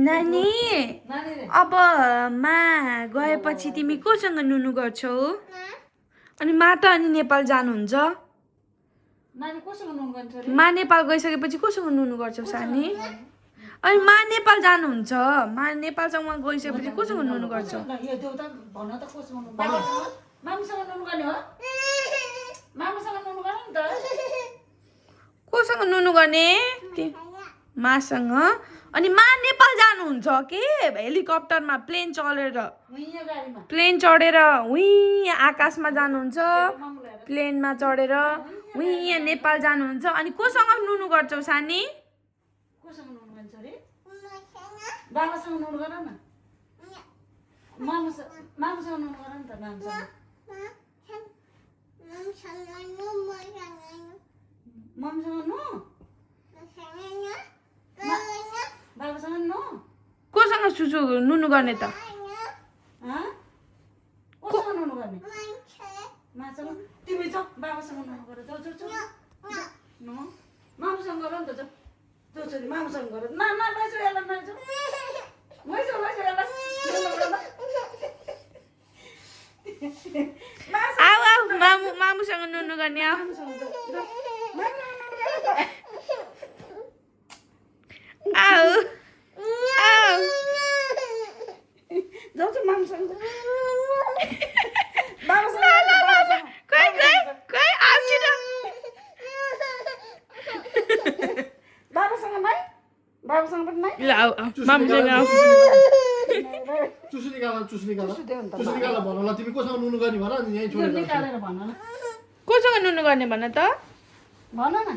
नानी अब मा गएपछि तिमी कोसँग नुनु गर्छौ अनि मा त अनि नेपाल जानुहुन्छ मा नेपाल गइसकेपछि कोसँग नुनु गर्छौ सानी अनि मा नेपाल जानुहुन्छ मा नेपालसँग गइसकेपछि कोसँग नुनु गर्छौ कोसँग नुनु गर्ने मासँग अनि मा नेपाल जानुहुन्छ के हेलिकप्टरमा प्लेन चढेर उही आकाशमा जानुहुन्छ प्लेनमा चढेर उही नेपाल जानुहुन्छ अनि कोसँग नुनु गर्छौ सानी बाबासँग नुनु गर न मामुसँग नुनु गर नि त मम्मीसँग नु बाबासँग नु कोसँग सुसु नुनु गर्ने त कोसँग नुनु गर्ने मासँग तिमी जाऊ बाबासँग नुनु गर जाऊ जाऊ जाऊ नु मामुसँग गर नि त जाऊ जाऊ छोरी मामुसँग गर न लैजाऊ यसलाई लैजाऊ यसलाई आऊ आऊ मामुसँग नुनु गर्ने आऊ आऊ आऊ जाऊ मामुसँग बाबासँग नै बाबासँग पनि नै ल आऊ मामुसँग आऊ चुसु निकाल भन ल तिमी कोसँग नुनु गर्ने भन नि यही छोडेर निकालेर भन न कोसँग नुनु गर्ने भन त भन न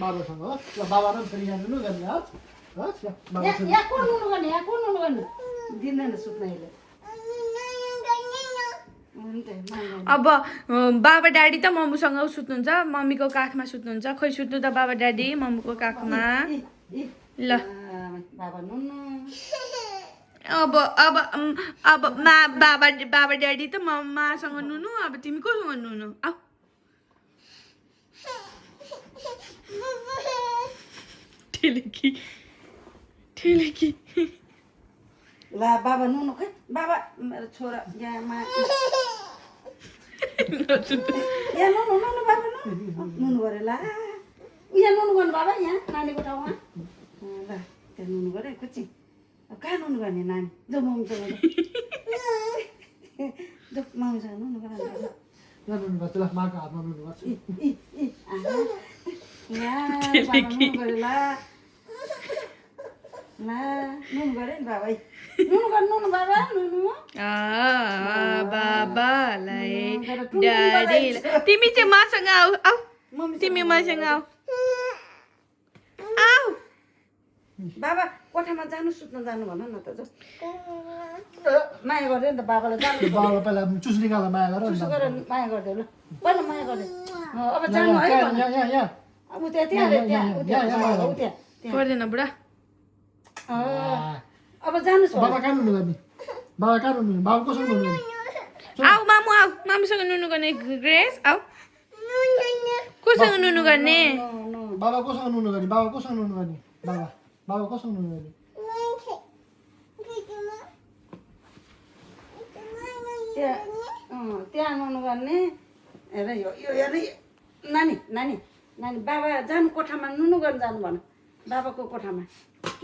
बाबासँग हो ल बाबा र फेरि यहाँ नुनु गर्ने हस् हस् बाबा यहाँ को नुनु गर्ने यहाँ को नुनु गर्ने दिँदैन सुत्न यसले अब बाबा ड्याडी त मम्मीसँग सुत्नुहुन्छ मम्मीको काखमा सुत्नुहुन्छ खोइ सुत्नु त बाबा ड्याडी मम्मीको काखमा ल बाबा नुनु अब अब अब बाबा ड्याडी त मासँग नुनु अब तिमी कोसँग नुनु आऊ ठेलेकी ल बाबा नुनु खै बाबा मेरो छोरा यहाँ यहाँ नुनु नुनु बाबा नुनु गरे ल यहाँ नुनु गर्नु बाबा यहाँ नानीको ठाउँमा ल त्यहाँ नुनु गरे कुची अब कहाँ नुनु गर्ने नानी जो मम्मीसँग जो मम्मीसँग नुनु गर यहाँ नुनु गर्छ ल माको हातमा नुनु गर्छ नुनु गरे ल नुनु गरे नि बाबा नुनु गर्नु नुनु बाबा नुनु बाबालाई ड्याडी तिमी चाहिँ मसँग आऊ आऊ तिमी मसँग आऊ आऊ बाबा कोठामा जानु सुत्न जानु भन न त जो माया गर्दै नि त बाबालाई जानु बाबा पहिला चुसु निकाल माया गर चुसु गरेर माया गरिदेऊ ल पहिला माया गरिदेऊ अब जानु है भन यहाँ अब त्यहाँ त्यहाँ त्यहाँ गर्दैन बुढा अब जानुहोस् बाबा कहाँ नुनु गर्ने बाबा कहाँ नुनु बाबा कोसँग नुनु गर्ने आऊ मामु आऊ मामुसँग नुनु गर्ने ग्रेस आऊ कोसँग नुनु गर्ने बाबा कोसँग नुनु गर्ने बाबा कोसँग नुनु गर्ने बाबा बाबा कोसँग नुनु गर्ने त्यहाँ नुनु गर्ने हेर यो हेर नानी नानी नानी बाबा जानु कोठामा नुनु गर्न जानु भन बाबाको कोठामा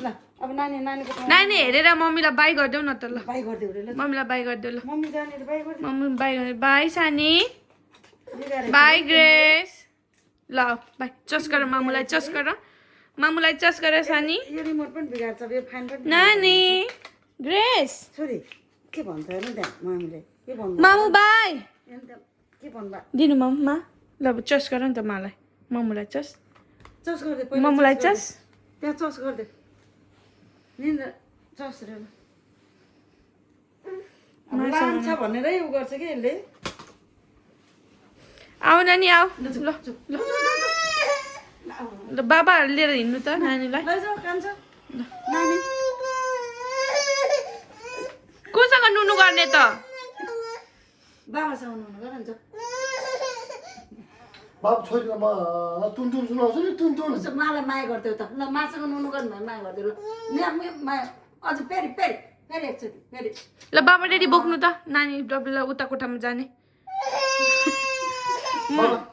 ल अब नानी नानीको नानी हेरेर मम्मीलाई बाई गरिदेऊ न त ल बाई गरिदेऊ रे ल मम्मीलाई बाई गरिदेऊ ल मम्मी जाने रे बाई गरिदेऊ मम्मी बाई गर्ने बाई सानी बाई ग्रेस ल बाई चस गर मामुलाई चस गर सानी यो रिमोट पनि बिगार्छ यो फ्यान पनि नानी ग्रेस छोरी के भन्छ हेर्नु त्यहाँ मामुले के भन्नु मामु बाई के भन्नु दिनु मम्मा ल चस गर नि त मलाई मामुलाई चस चस गरिदे मामुलाई चस त्यहाँ चस गरिदे निन्द्रा चस रे लान्छ भनेर उ गर्छ कि यसले आऊ नानी आऊ ल ल बाबाहरू लिएर हिँड्नु त नानीलाई लैजाऊ कान्छ नानी कोसँग नुनु गर्ने त बाबासँग नुनु गर नि बाबु छोरीलाई म टुनटुन सुनाउँछु नि टुनटुन उसो मलाई माया गरिदेऊ त ल मासँग नुनु गर्नु भयो माया गरिदेऊ ल माया अझ फेरि फेरि फेरि एकचोटि फेरि ल बाबा ड्याडी बोक्नु त नानी डबल उता कोठामा जाने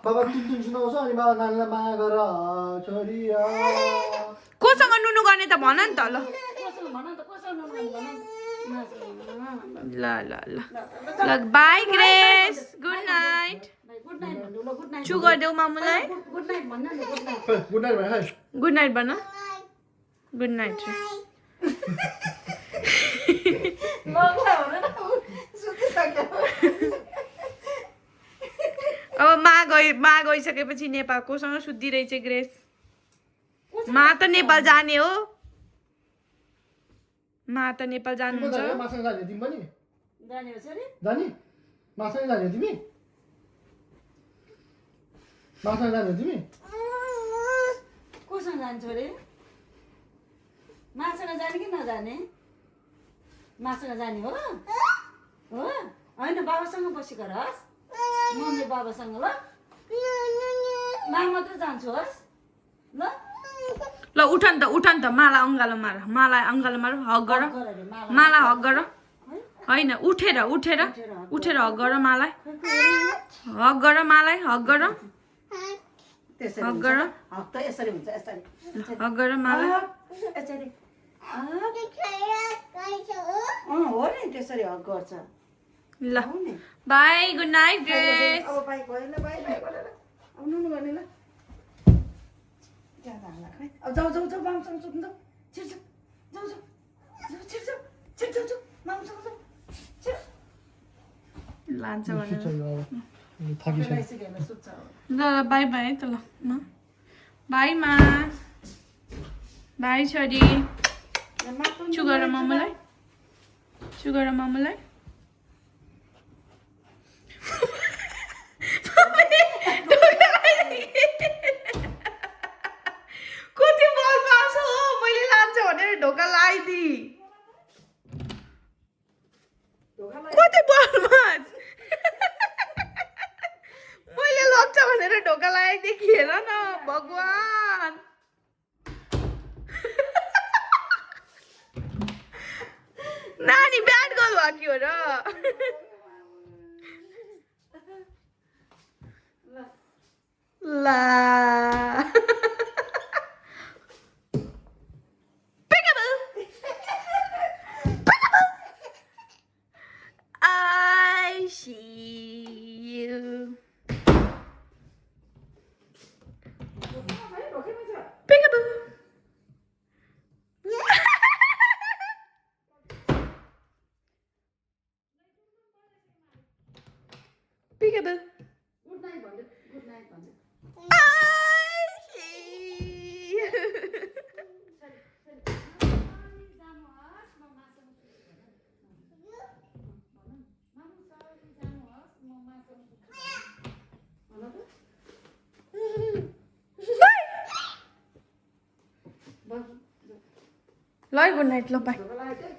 बाबा टुनटुन सुनाउँछ अनि बाबा नानीलाई माया गर छोरी कोसँग नुनु गर्ने त भन नि त ल कोसँग भन त कोसँग नुनु गर्नु भन ल ल ल ल by grace good night good night भन्नु ल गुड नाइट चु गरिदेऊ मामुलाई गुड नाइट भन्न नि गुड नाइट गुड नाइट भाइ गुड नाइट भन गुड नाइट अब मा गइसकेपछि नेपाल कोसँग सुत्दिरहेछ ग्रेस मा त नेपाल जाने हो मा त नेपाल जानुहुन्छ मासँग जाने तिमी पनि जाने हो सरी जाने मासँग जाने तिमी मासँग जाने तिमी कोसँग जान्छ अरे मासँग जाने कि नजाने मासँग जाने हो हो होइन बाबासँग बसेको होस् मम्मी बाबासँग ल मा मात्र जान्छु होस् ल ल उठ नि त माला अङ्गालो मार माला अङ्गालो मार हक गर माला हक गर होइन उठेर हक गर मालाई हक गर मालाई हक गर त्यसरी हक गर हक त यसरी हुन्छ यसरी हक गर मालाई यसरी हो नि त्यसरी हक गर्छ ल बाई गुड नाइट ग्रेस अब बाई गयो ल बाई गरेर अब नुनु गर्ने ल ज्यादा हाल्ला खै अब जाऊ मामसँग सुत्नु जाऊ छिर्छ जाऊ छिर्छ मामसँग जाऊ छिर लान्छ भनेर थाकिसक्यो यसरी सुत्छ ल बाई बाई त ल बाई मा बाई छोरी चु गर मामुलाई कति बदमास हो मैले लान्छ भनेर ढोका लगाइदिए कति बदमास मैले लग्छ भनेर ढोका लगाइदिए कि हेर न भगवान नानी ब्याट गर्नु भएको हो र ला I see you. Peekaboo. Peekaboo. Good night भन्दै गुड नाइट भन्दै I see you. ल गुड नाइट ल बाई ढोका लगाएको